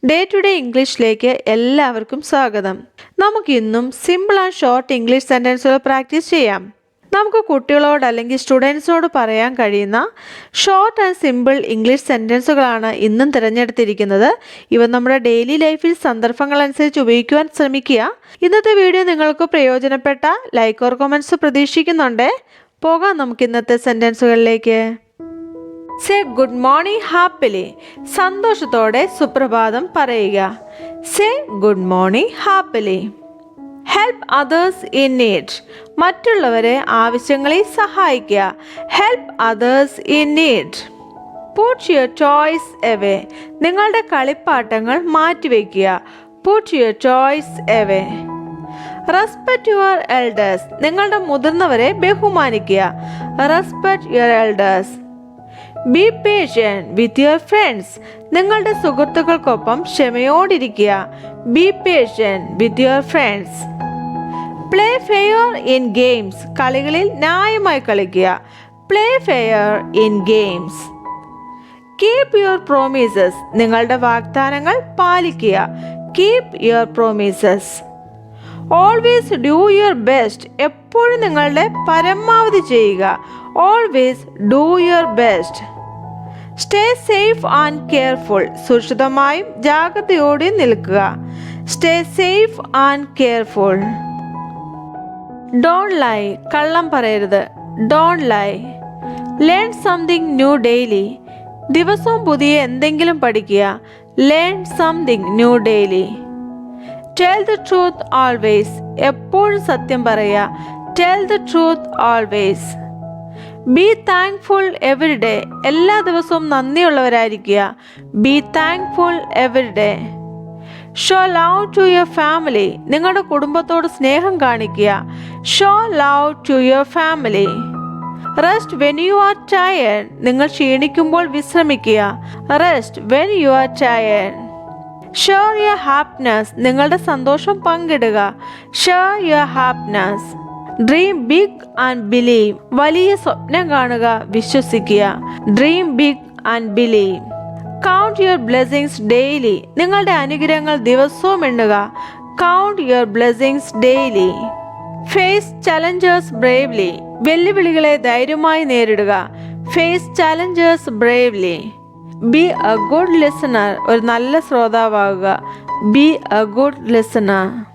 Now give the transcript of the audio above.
Day to day ഇംഗ്ലീഷിലേക്ക് എല്ലാവർക്കും സ്വാഗതം. നമുക്ക് ഇന്നും സിമ്പിൾ ആൻഡ് ഷോർട്ട് ഇംഗ്ലീഷ് സെൻറ്റൻസുകൾ പ്രാക്ടീസ് ചെയ്യാം. നമുക്ക് കുട്ടികളോട് അല്ലെങ്കിൽ സ്റ്റുഡൻസിനോട് പറയാൻ കഴിയുന്ന ഷോർട്ട് ആൻഡ് സിമ്പിൾ ഇംഗ്ലീഷ് സെൻറ്റൻസുകളാണ് ഇന്നും തിരഞ്ഞെടുത്തിരിക്കുന്നത്. ഇവ നമ്മുടെ ഡെയിലി ലൈഫിൽ സന്ദർഭങ്ങളനുസരിച്ച് ഉപയോഗിക്കുവാൻ ശ്രമിക്കുക. ഇന്നത്തെ വീഡിയോ നിങ്ങൾക്ക് പ്രയോജനപ്പെട്ട ലൈക്ക് ഓർ കമൻറ്റ്സ് പ്രതീക്ഷിക്കുന്നുണ്ട്. പോകാം നമുക്ക് ഇന്നത്തെ സെൻറ്റൻസുകളിലേക്ക്. Say good morning happily. സന്തോഷത്തോടെ സുപ്രഭാതം പറയുക. Say good morning happily. Help others in need. മറ്റുള്ളവരെ ആവശ്യങ്ങളിൽ സഹായിക്കുക. Help others in need. Put your toys away. നിങ്ങളുടെ കളിപ്പാട്ടങ്ങൾ മാറ്റിവെക്കുക. Put your toys away. Respect your elders. നിങ്ങളുടെ മുതിർന്നവരെ ബഹുമാനിക്കുക. Respect your elders. Be patient with your friends. നിങ്ങളുടെ സുഹൃത്തുക്കൾക്കൊപ്പം ക്ഷമയോടിരിക്കുക. Be patient with your friends. Play fair in games. കളികളിൽ ന്യായമായി കളിക്കുക. Play fair in games. Keep your promises. നിങ്ങളുടെ വാഗ്ദാനങ്ങൾ പാലിക്കുക. Keep your promises. Always do your best. എപ്പോഴും നിങ്ങളുടെ പരമാവധി ചെയ്യുക. Always do your best. Stay safe and careful. സുരക്ഷിതമായും ജാഗ്രതയോടെയും നിൽക്കുക. Stay safe and careful. Don't lie. കള്ളം പറയരുത്. Don't lie. Learn something new daily. ദിവസവും പുതിയ എന്തെങ്കിലും പഠിക്കുക. Learn something new daily. Tell the truth always. എപ്പോഴും സത്യം പറയുക. Tell the truth always. Be thankful every day. എല്ലാ ദിവസവും നന്ദിയുള്ളവരായിരിക്കുക. B thankful every day. Show love to your family. നിങ്ങളുടെ കുടുംബത്തോട് സ്നേഹം കാണിക്കുക. Show love to your family. Rest when you are tired. നിങ്ങൾ ക്ഷീണിക്കുമ്പോൾ വിശ്രമിക്കുക. Rest when you are tired. Share your happiness. നിങ്ങളുടെ സന്തോഷം പങ്കിടുക. Share your happiness. Dream big and believe. വലിയ സ്വപ്നം കാണുക, വിശ്വസിക്കുക. Dream big and believe. Count your blessings daily. നിങ്ങളുടെ അനുഗ്രഹങ്ങൾ ദിവസവും എണ്ണുക. Count your blessings daily. Face challenges bravely. വെല്ലുവിളികളെ ധൈര്യമായി നേരിടുക. Face challenges bravely. Be a good listener. ഒരു നല്ല ശ്രോതാവാകുക. Be a good listener.